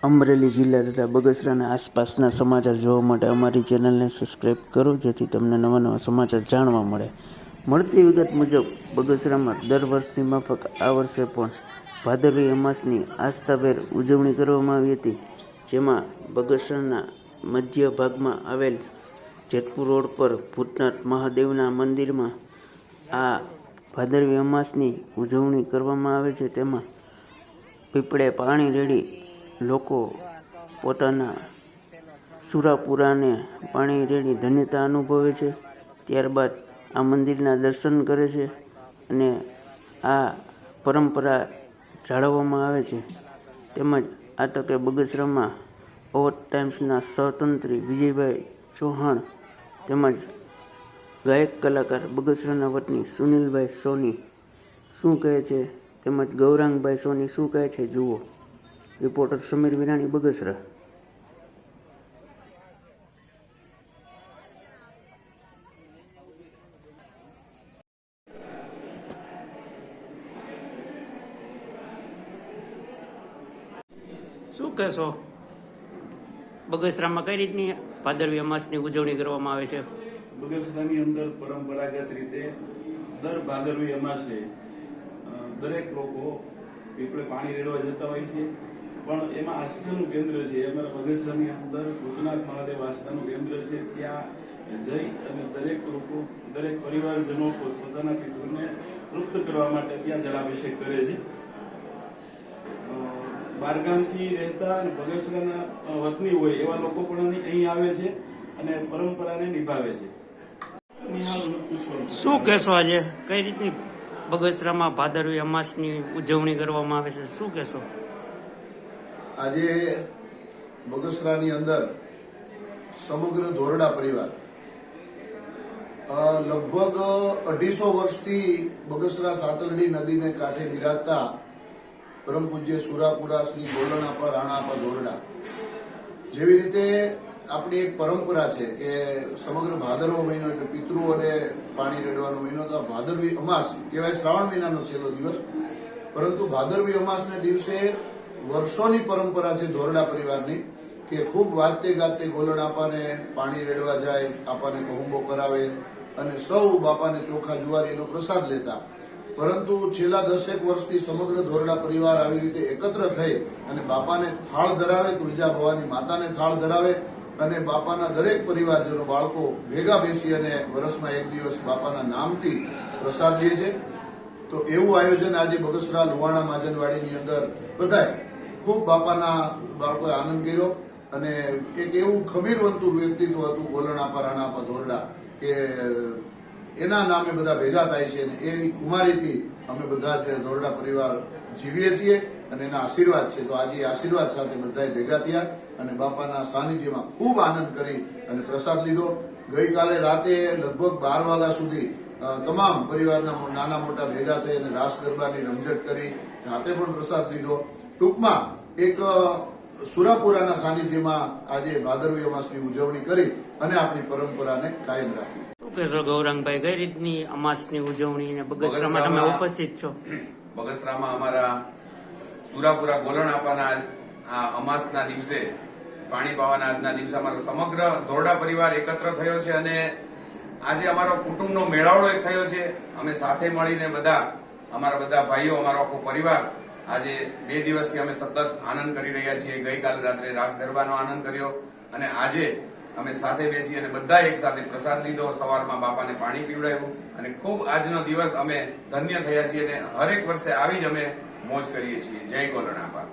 અમરેલી જિલ્લા તથા બગસરાના આસપાસના સમાચાર જોવા માટે અમારી ચેનલને સબસ્ક્રાઈબ કરો, જેથી તમને નવા નવા સમાચાર જાણવા મળે. મળતી વિગત મુજબ બગસરામાં દર વર્ષની માફક આ વર્ષે પણ ભાદરવી અમાસની આસ્થાભેર ઉજવણી કરવામાં આવી હતી. જેમાં બગસરાના મધ્ય ભાગમાં આવેલ જેતપુર રોડ પર ભૂતનાથ મહાદેવના મંદિરમાં આ ભાદરવી અમાસની ઉજવણી કરવામાં આવે છે. તેમાં પીપળે પાણી રેડી લોકો પોતાના સુરાપુરાને પાણી રેડી ધન્યતા અનુભવે છે. ત્યારબાદ આ મંદિરના દર્શન કરે છે અને આ પરંપરા જાળવવામાં આવે છે. તેમજ આ તકે બગસરામાં ઓવર ટાઈમ્સના સહતંત્રી વિજયભાઈ ચૌહાણ તેમજ ગાયક કલાકાર બગસરાના વતની સુનિલભાઈ સોની શું કહે છે, તેમજ ગૌરાંગભાઈ સોની શું કહે છે, જુઓ. રિપોર્ટર સમીર વિરાણી, બગસરા. શું કહેશો, બગસરામાં કઈ રીતની ભાદરવી અમાસની ઉજવણી કરવામાં આવે છે? બગસરાની અંદર પરંપરાગત રીતે દર ભાદરવી અમાસે દરેક લોકો પીપળે પાણી રેડવા જતા હોય છે. પણ એમાં આસ્થાનું કેન્દ્ર છે. અમારા બગસરાની અંદર ભૂતનાથ મહાદેવ આસ્થાનું કેન્દ્ર છે. ત્યાં જઈ અને દરેક લોકો, દરેક પરિવારજનો પોતાના પિતૃને તૃપ્ત કરવા માટે ત્યાં જળાભિષેક કરે છે. બારગામથી રહેતા અને બગસરાના વતની હોય એવા લોકો પણ અહીં આવે છે અને પરંપરાને નિભાવે છે. શું કહેશો, આજે કઈ રીતની બગસરામાં ભાદરવી અમાસની ઉજવણી કરવામાં આવે છે? શું કહેશો? આજે બગસરાની અંદર સમગ્ર ધોરડા પરિવાર લગભગ 250 વર્ષથી બગસરા સાતલડી નદીને કાંઠે બિરાજતા પરમ પૂજ્ય સુરાપુરા શ્રી ગોલણાપા રાણાપા ધોરડા, જેવી રીતે આપણી એક પરંપરા છે કે સમગ્ર ભાદરવો મહિનો એટલે પિતૃઓને પાણી રેડવાનો મહિનો, તો ભાદરવી અમાસ કહેવાય, શ્રાવણ મહિનાનો છેલ્લો દિવસ. પરંતુ ભાદરવી અમાસના દિવસે વર્ષોની પરંપરા છે ધોરડા પરિવારની કે ખૂબ વાતે ગાતે ગોલણ આપાને પાણી રેડવા જાય, આપાને કહુંબો કરાવે અને સૌ બાપાને ચોખા જુવારીનો પ્રસાદ લેતા. પરંતુ છેલ્લા 10 વર્ષથી સમગ્ર ધોરડા પરિવાર આવી રીતે એકત્ર થઈ અને બાપાને થાળ ધરાવે, તુલજા ભવાની માતાને થાળ ધરાવે અને બાપાના દરેક પરિવારજનો, બાળકો ભેગા બેસી અને વર્ષમાં એક દિવસ બાપાના નામથી પ્રસાદ લે છે. તો એવું આયોજન આજે બગસરા લુવાણા માજનવાડીની અંદર બધાએ ખૂબ બાપાના બાળકોએ આનંદ કર્યો અને એક એવું ખમીરવંતું વ્યક્તિત્વ હતું ગોલણાપા રાણાપા ધોરડા કે એના નામે બધા ભેગા થાય છે અને એની કુમારીથી અમે બધા જ ધોરડા પરિવાર જીવીએ છીએ અને એના આશીર્વાદ છે. તો આજે આશીર્વાદ સાથે બધાએ ભેગા થયા અને બાપાના સાનિધ્યમાં ખૂબ આનંદ કરી અને પ્રસાદ લીધો. ગઈકાલે રાતે લગભગ 12 વાગ્યા સુધી તમામ પરિવારના નાના મોટા ભેગા થઈ અને રાસ ગરબાની રમઝટ કરી, રાતે પણ પ્રસાદ લીધો. ટૂંકમાં એક સુરાપુરાના સાનિધ્યમાં આજે ભાદરવી અમાસની ઉજવણી કરી અને આપણી પરંપરાને કાયમ રાખી. શું કહેશો ગૌરાંગભાઈ, કઈ રીતની અમાસની ઉજવણી બગસરામાં તમે ઉપસ્થિત છો? બગસરામાં અમારા સુરાપુરા ગોલણ આપાના આ અમાસના દિવસે, પાણી પાવાના આજના દિવસે અમારો સમગ્ર ધોરડા પરિવાર એકત્ર થયો છે અને આજે અમારો કુટુંબનો મેળાવડો એક થયો છે. અમે સાથે મળીને બધા, અમારા બધા ભાઈઓ, અમારો આખો પરિવાર આજે 2 દિવસથી અમે સતત આનંદ કરી રહ્યા છીએ. ગઈકાલે રાત્રે રાસ ગરબાનો આનંદ કર્યો અને આજે અમે સાથે બેસી અને બધા એક સાથે પ્રસાદ લીધો. સવારમાં બાપાને પાણી પીવડાવ્યું અને ખૂબ આજનો દિવસ અમે ધન્ય થયા છીએ અને હરેક વર્ષે આવી જ અમે મોજ કરીએ છીએ. જય ગોલણાપા.